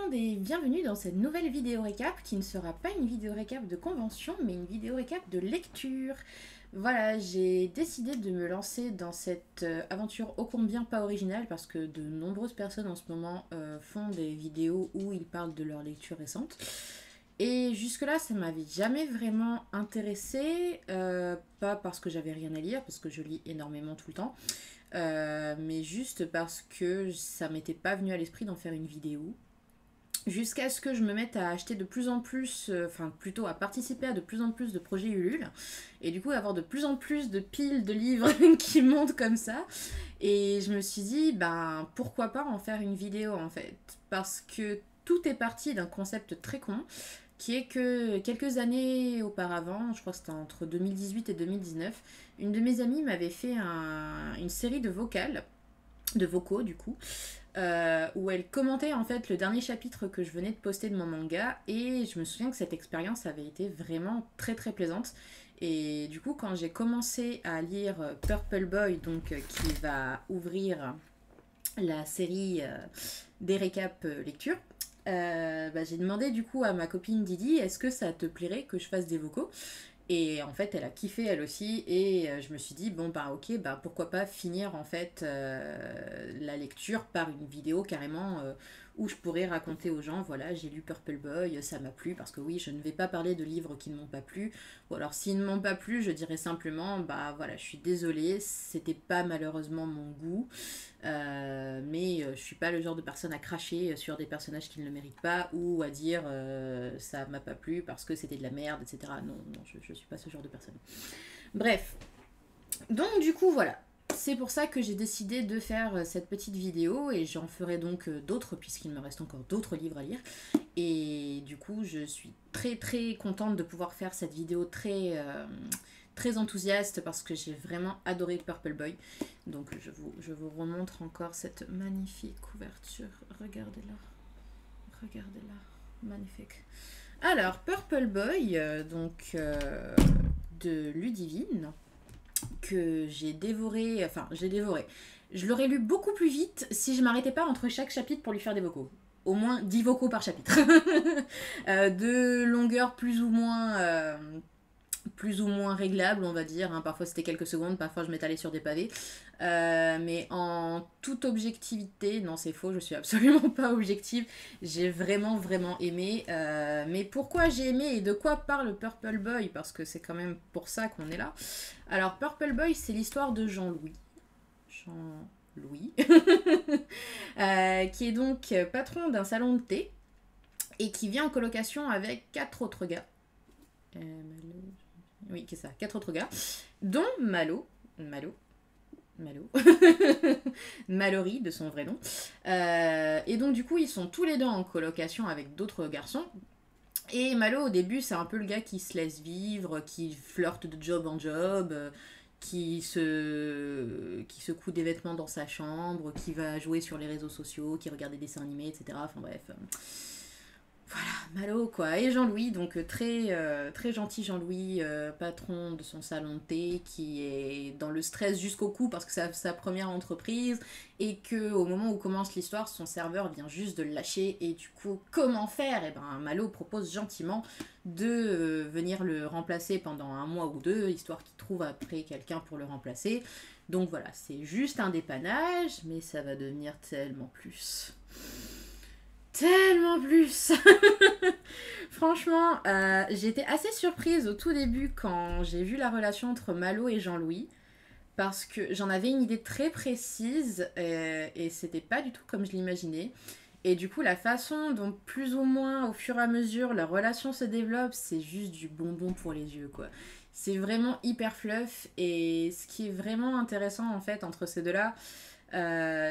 monde et bienvenue dans cette nouvelle vidéo récap qui ne sera pas une vidéo récap de convention mais une vidéo récap de lecture. Voilà, j'ai décidé de me lancer dans cette aventure ô combien pas originale parce que de nombreuses personnes en ce moment font des vidéos où ils parlent de leur lecture récente. Et jusque-là, ça m'avait jamais vraiment intéressée, pas parce que j'avais rien à lire, parce que je lis énormément tout le temps, mais juste parce que ça m'était pas venu à l'esprit d'en faire une vidéo. Jusqu'à ce que je me mette à acheter de plus en plus, enfin plutôt à participer à de plus en plus de projets Ulule, et du coup avoir de plus en plus de piles de livres qui montent comme ça. Et je me suis dit, ben pourquoi pas en faire une vidéo en fait, parce que tout est parti d'un concept très con, qui est que quelques années auparavant, je crois que c'était entre 2018 et 2019, une de mes amies m'avait fait une série de vocaux du coup, où elle commentait en fait le dernier chapitre que je venais de poster de mon manga, et je me souviens que cette expérience avait été vraiment très très plaisante. Et du coup, quand j'ai commencé à lire Purple Boy, donc qui va ouvrir la série des récaps lecture, j'ai demandé du coup à ma copine Didi, est-ce que ça te plairait que je fasse des vocaux? Et en fait, elle a kiffé elle aussi, et je me suis dit, bon bah ok, bah pourquoi pas finir en fait la lecture par une vidéo carrément où je pourrais raconter aux gens, voilà, j'ai lu Purple Boy, ça m'a plu, parce que oui, je ne vais pas parler de livres qui ne m'ont pas plu, ou alors s'ils ne m'ont pas plu, je dirais simplement, bah voilà, je suis désolée, c'était pas malheureusement mon goût, mais je suis pas le genre de personne à cracher sur des personnages qui ne le méritent pas, ou à dire ça m'a pas plu parce que c'était de la merde, etc. Non, non, je suis pas ce genre de personne. Bref, donc du coup voilà, c'est pour ça que j'ai décidé de faire cette petite vidéo, et j'en ferai donc d'autres puisqu'il me reste encore d'autres livres à lire. Et du coup je suis très très contente de pouvoir faire cette vidéo très enthousiaste parce que j'ai vraiment adoré Purple Boy. Donc je vous remontre encore cette magnifique couverture. Regardez-la, magnifique. Alors, Purple Boy, de Ludivine, que j'ai dévoré, enfin j'ai dévoré. Je l'aurais lu beaucoup plus vite si je m'arrêtais pas entre chaque chapitre pour lui faire des vocaux. Au moins 10 vocaux par chapitre. De longueur plus ou moins réglable, on va dire, hein. Parfois c'était quelques secondes, parfois je m'étalais sur des pavés. Mais en toute objectivité, non c'est faux, je suis absolument pas objective. J'ai vraiment vraiment aimé. Mais pourquoi j'ai aimé et de quoi parle Purple Boy? Parce que c'est quand même pour ça qu'on est là. Alors Purple Boy, c'est l'histoire de Jean-Louis. Jean-Louis. Qui est donc patron d'un salon de thé et qui vit en colocation avec 4 autres gars. Oui, c'est ça, 4 autres gars, dont Malo, Mallory de son vrai nom. Et donc du coup, ils sont tous les deux en colocation avec d'autres garçons. Et Malo, au début, c'est un peu le gars qui se laisse vivre, qui flirte de job en job, qui se coud des vêtements dans sa chambre, qui va jouer sur les réseaux sociaux, qui regarde des dessins animés, etc. Enfin bref. Voilà, Malo quoi. Et Jean-Louis, donc très gentil Jean-Louis, patron de son salon de thé, qui est dans le stress jusqu'au cou parce que c'est sa première entreprise, et que au moment où commence l'histoire, son serveur vient juste de le lâcher, et du coup, comment faire? Et ben Malo propose gentiment de venir le remplacer pendant un mois ou deux, histoire qu'il trouve après quelqu'un pour le remplacer. Donc voilà, c'est juste un dépannage, mais ça va devenir tellement plus. Tellement plus. Franchement, j'étais assez surprise au tout début quand j'ai vu la relation entre Malo et Jean-Louis, parce que j'en avais une idée très précise, et c'était pas du tout comme je l'imaginais. Et du coup, la façon dont plus ou moins au fur et à mesure leur relation se développe, c'est juste du bonbon pour les yeux quoi. C'est vraiment hyper fluff, et ce qui est vraiment intéressant en fait entre ces deux-là,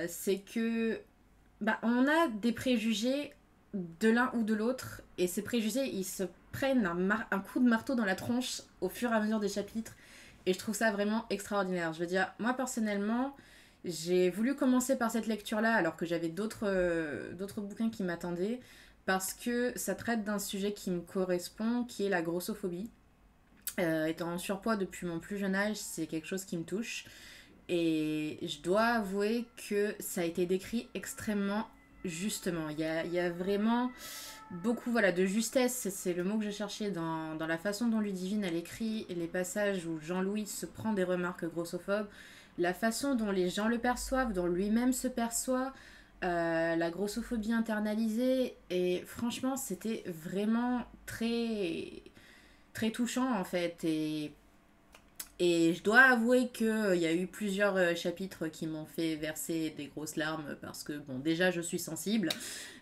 c'est que on a des préjugés de l'un ou de l'autre, et ces préjugés, ils se prennent un coup de marteau dans la tronche au fur et à mesure des chapitres, et je trouve ça vraiment extraordinaire. Je veux dire, moi personnellement, j'ai voulu commencer par cette lecture-là alors que j'avais d'autres bouquins qui m'attendaient, parce que ça traite d'un sujet qui me correspond, qui est la grossophobie. Étant en surpoids depuis mon plus jeune âge, c'est quelque chose qui me touche. Et je dois avouer que ça a été décrit extrêmement justement. Il y a vraiment beaucoup voilà, de justesse, c'est le mot que je cherchais dans la façon dont Ludivine elle écrit les passages où Jean-Louis se prend des remarques grossophobes, la façon dont les gens le perçoivent, dont lui-même se perçoit, la grossophobie internalisée, et franchement c'était vraiment très touchant en fait. Et je dois avouer qu'il y a eu plusieurs chapitres qui m'ont fait verser des grosses larmes parce que, bon, déjà je suis sensible,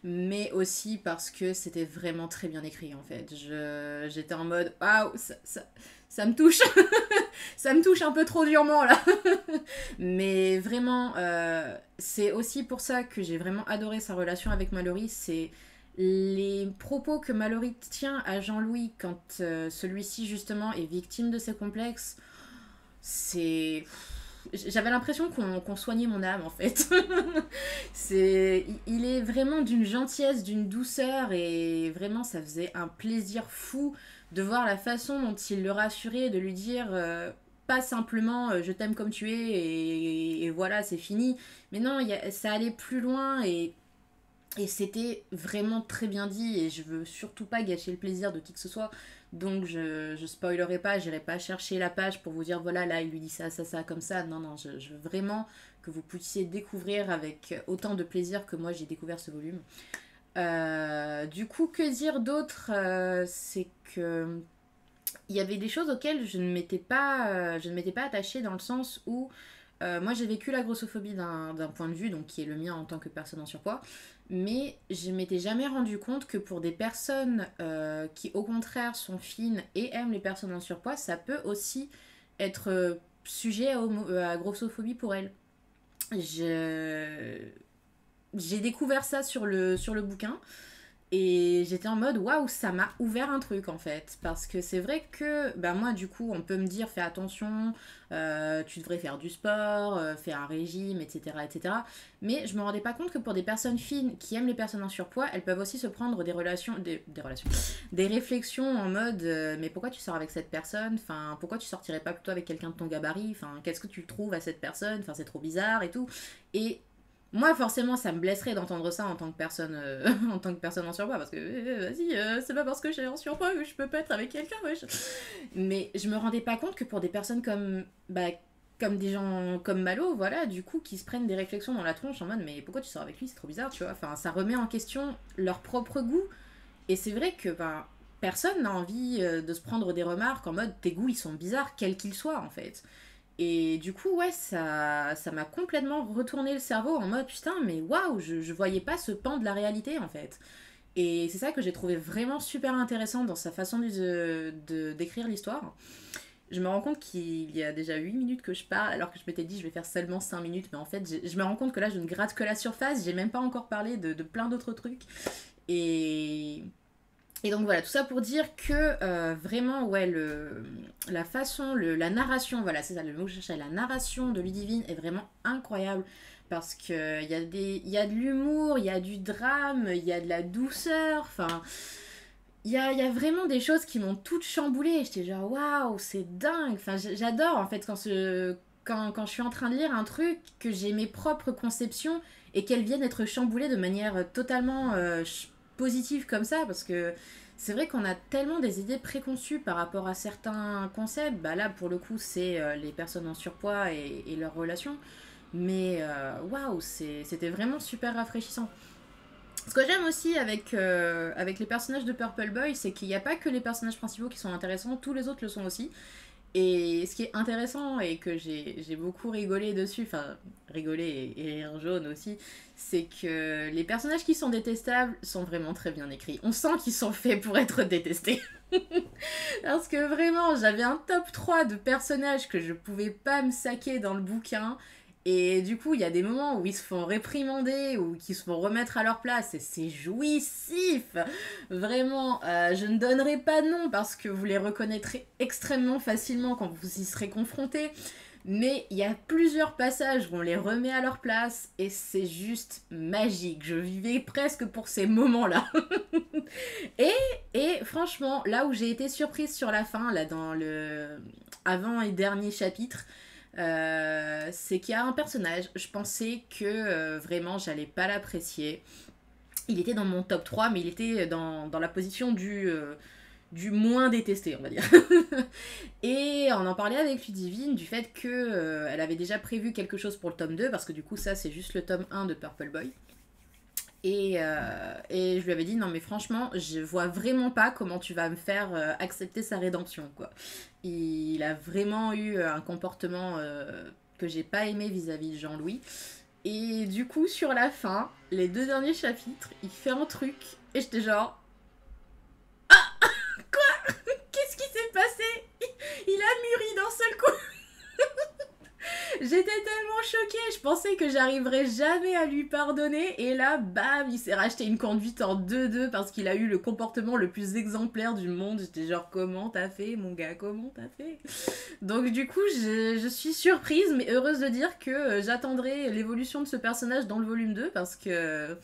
mais aussi parce que c'était vraiment très bien écrit en fait. J'étais en mode, waouh, ça me touche, ça me touche un peu trop durement là. Mais vraiment, c'est aussi pour ça que j'ai vraiment adoré sa relation avec Mallory, c'est les propos que Mallory tient à Jean-Louis quand celui-ci justement est victime de ses complexes. C'est. J'avais l'impression qu'on soignait mon âme en fait. Il est vraiment d'une gentillesse, d'une douceur, et vraiment ça faisait un plaisir fou de voir la façon dont il le rassurait, de lui dire pas simplement je t'aime comme tu es et voilà c'est fini. Mais non, ça allait plus loin, et c'était vraiment très bien dit, et je veux surtout pas gâcher le plaisir de qui que ce soit. Donc je spoilerai pas, j'irai pas chercher la page pour vous dire voilà là il lui dit ça comme ça. Non non, je veux vraiment que vous puissiez découvrir avec autant de plaisir que moi j'ai découvert ce volume. Du coup, que dire d'autre, c'est que il y avait des choses auxquelles je ne m'étais pas attachée, dans le sens où moi j'ai vécu la grossophobie d'un point de vue, donc qui est le mien en tant que personne en surpoids, mais je m'étais jamais rendu compte que pour des personnes qui au contraire sont fines et aiment les personnes en surpoids, ça peut aussi être sujet à grossophobie pour elles. Je... J'ai découvert ça sur le bouquin. Et j'étais en mode waouh, ça m'a ouvert un truc en fait. Parce que c'est vrai que bah, moi, du coup, on peut me dire fais attention, tu devrais faire du sport, faire un régime, etc., etc. Mais je me rendais pas compte que pour des personnes fines qui aiment les personnes en surpoids, elles peuvent aussi se prendre des réflexions en mode mais pourquoi tu sors avec cette personne, enfin, pourquoi tu sortirais pas plutôt avec quelqu'un de ton gabarit, enfin, qu'est-ce que tu trouves à cette personne, enfin, c'est trop bizarre et tout. Et moi, forcément, ça me blesserait d'entendre ça en tant que personne, en tant que personne en surpoids, parce que vas-y, c'est pas parce que j'ai un surpoids que je peux pas être avec quelqu'un, wesh. Mais je me rendais pas compte que pour des personnes comme des gens comme Malo, voilà, du coup, qui se prennent des réflexions dans la tronche en mode mais pourquoi tu sors avec lui, c'est trop bizarre, tu vois. Enfin, ça remet en question leur propre goût. Et c'est vrai que personne n'a envie de se prendre des remarques en mode tes goûts ils sont bizarres, quels qu'ils soient en fait. Et du coup, ouais, ça m'a complètement retourné le cerveau en mode putain, mais waouh, je voyais pas ce pan de la réalité en fait. Et c'est ça que j'ai trouvé vraiment super intéressant dans sa façon d'écrire l'histoire. Je me rends compte qu'il y a déjà 8 minutes que je parle, alors que je m'étais dit je vais faire seulement 5 minutes, mais en fait, je me rends compte que là, je ne gratte que la surface, j'ai même pas encore parlé de plein d'autres trucs. Et et donc voilà, tout ça pour dire que vraiment, ouais, la façon, la narration, voilà, c'est ça le mot que je cherchais, la narration de Ludivine est vraiment incroyable. Parce qu'il y a de l'humour, il y a du drame, il y a de la douceur, enfin, il y a vraiment des choses qui m'ont toutes chamboulée. J'étais genre, waouh, c'est dingue. Enfin, j'adore en fait quand je suis en train de lire un truc, que j'ai mes propres conceptions et qu'elles viennent être chamboulées de manière totalement positive comme ça, parce que c'est vrai qu'on a tellement des idées préconçues par rapport à certains concepts. Bah là, pour le coup, c'est les personnes en surpoids et leurs relations. Mais waouh, c'était vraiment super rafraîchissant. Ce que j'aime aussi avec les personnages de Purple Boy, c'est qu'il n'y a pas que les personnages principaux qui sont intéressants, tous les autres le sont aussi. Et ce qui est intéressant et que j'ai beaucoup rigolé dessus, enfin rigolé et rire jaune aussi, c'est que les personnages qui sont détestables sont vraiment très bien écrits. On sent qu'ils sont faits pour être détestés. Parce que vraiment, j'avais un top 3 de personnages que je pouvais pas me saquer dans le bouquin. Et du coup, il y a des moments où ils se font réprimander ou qu'ils se font remettre à leur place et c'est jouissif. Vraiment, je ne donnerai pas de nom parce que vous les reconnaîtrez extrêmement facilement quand vous y serez confrontés. Mais il y a plusieurs passages où on les remet à leur place et c'est juste magique. Je vivais presque pour ces moments-là. et, et franchement, là où j'ai été surprise sur la fin, là dans le avant et dernier chapitre, c'est qu'il y a un personnage, je pensais que vraiment j'allais pas l'apprécier. Il était dans mon top 3, mais il était dans la position du moins détesté, on va dire. Et on en parlait avec Ludivine du fait que elle avait déjà prévu quelque chose pour le tome 2, parce que du coup ça c'est juste le tome 1 de Purple Boy. Et je lui avais dit non mais franchement je vois vraiment pas comment tu vas me faire accepter sa rédemption quoi. Il a vraiment eu un comportement que j'ai pas aimé vis-à-vis de Jean-Louis. Et du coup sur la fin, les 2 derniers chapitres, il fait un truc et j'étais genre qu'est-ce qui s'est passé? Il a mûri d'un seul coup. J'étais tellement choquée, je pensais que j'arriverais jamais à lui pardonner. Et là, bam, il s'est racheté une conduite en 2-2 parce qu'il a eu le comportement le plus exemplaire du monde. J'étais genre, comment t'as fait, mon gars, comment t'as fait? Donc du coup, je suis surprise, mais heureuse de dire que j'attendrai l'évolution de ce personnage dans le volume 2 parce que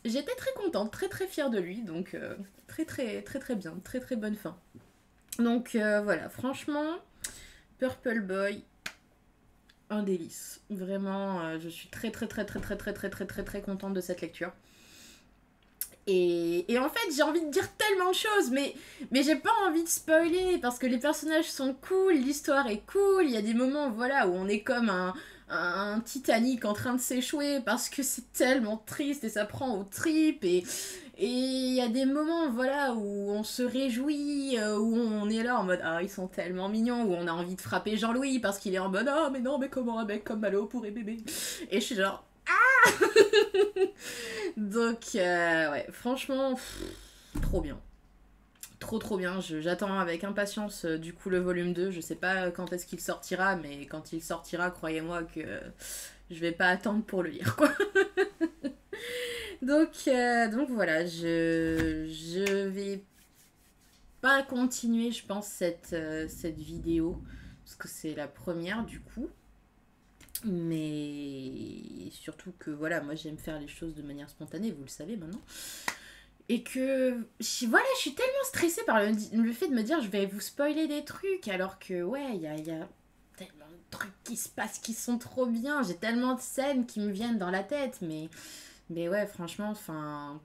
j'étais très contente, très très fière de lui. Donc très très très très bien, très très bonne fin. Donc voilà, franchement, Purple Boy, un délice. Vraiment, je suis très très très très très très très très très très contente de cette lecture. Et en fait, j'ai envie de dire tellement de choses, mais j'ai pas envie de spoiler parce que les personnages sont cool, l'histoire est cool. Il y a des moments, voilà, où on est comme un Titanic en train de s'échouer parce que c'est tellement triste et ça prend aux tripes. Et il y a des moments, voilà, où on se réjouit, où on est là en mode ah, ils sont tellement mignons, où on a envie de frapper Jean-Louis parce qu'il est en mode ah, mais non, mais comment un mec comme Malo pourrait bébé? Et je suis genre donc, ouais, franchement, trop bien. Trop trop bien. J'attends avec impatience du coup le volume 2. Je sais pas quand est-ce qu'il sortira, mais quand il sortira, croyez-moi que je vais pas attendre pour le lire, quoi. Donc voilà, je vais pas continuer, je pense, cette vidéo. Parce que c'est la première du coup. Mais surtout que voilà, moi j'aime faire les choses de manière spontanée, vous le savez maintenant. Et que voilà, je suis tellement stressée par le fait de me dire je vais vous spoiler des trucs alors que ouais, il y a tellement de trucs qui se passent qui sont trop bien. J'ai tellement de scènes qui me viennent dans la tête, mais ouais, franchement, enfin,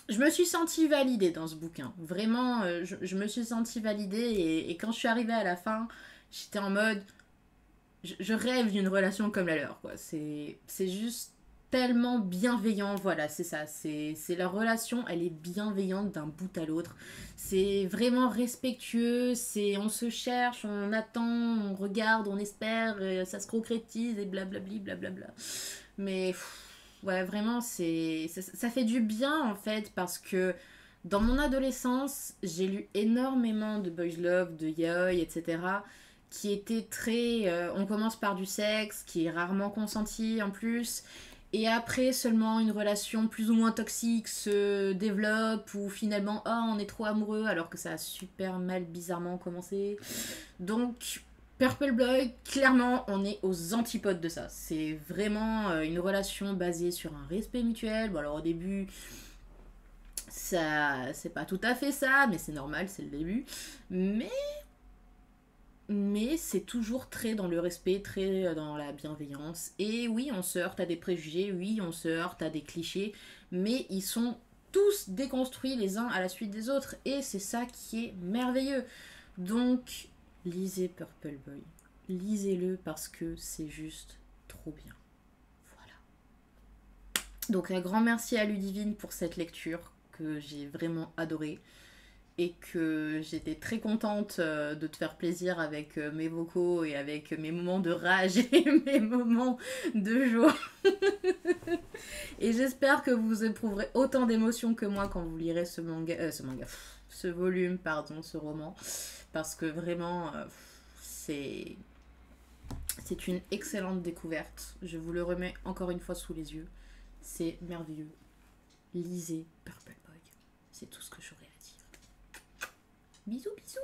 je me suis sentie validée dans ce bouquin. Vraiment, je me suis sentie validée et quand je suis arrivée à la fin, j'étais en mode je rêve d'une relation comme la leur, quoi. C'est juste tellement bienveillant, voilà, c'est ça. C'est la relation, elle est bienveillante d'un bout à l'autre. C'est vraiment respectueux, on se cherche, on attend, on regarde, on espère, ça se concrétise et blablabli, blablabla. Mais ouais, vraiment, ça fait du bien en fait parce que dans mon adolescence, j'ai lu énormément de boys love, de yaoi, etc., qui était très on commence par du sexe qui est rarement consenti en plus et après seulement une relation plus ou moins toxique se développe ou finalement oh on est trop amoureux alors que ça a super mal bizarrement commencé. Donc Purple Boy, clairement on est aux antipodes de ça. C'est vraiment une relation basée sur un respect mutuel. Bon alors au début ça c'est pas tout à fait ça mais c'est normal, c'est le début. Mais c'est toujours très dans le respect, très dans la bienveillance. Et oui, on se heurte à des préjugés, oui, on se heurte à des clichés, mais ils sont tous déconstruits les uns à la suite des autres. Et c'est ça qui est merveilleux. Donc, lisez Purple Boy. Lisez-le parce que c'est juste trop bien. Voilà. Donc, un grand merci à Ludivine pour cette lecture que j'ai vraiment adorée. Et que j'étais très contente de te faire plaisir avec mes vocaux et avec mes moments de rage et mes moments de joie. Et j'espère que vous éprouverez autant d'émotions que moi quand vous lirez ce volume, pardon, ce roman. Parce que vraiment, c'est une excellente découverte. Je vous le remets encore une fois sous les yeux. C'est merveilleux. Lisez Purple Boy. C'est tout ce que j'aurais à dire. Bisous, bisous.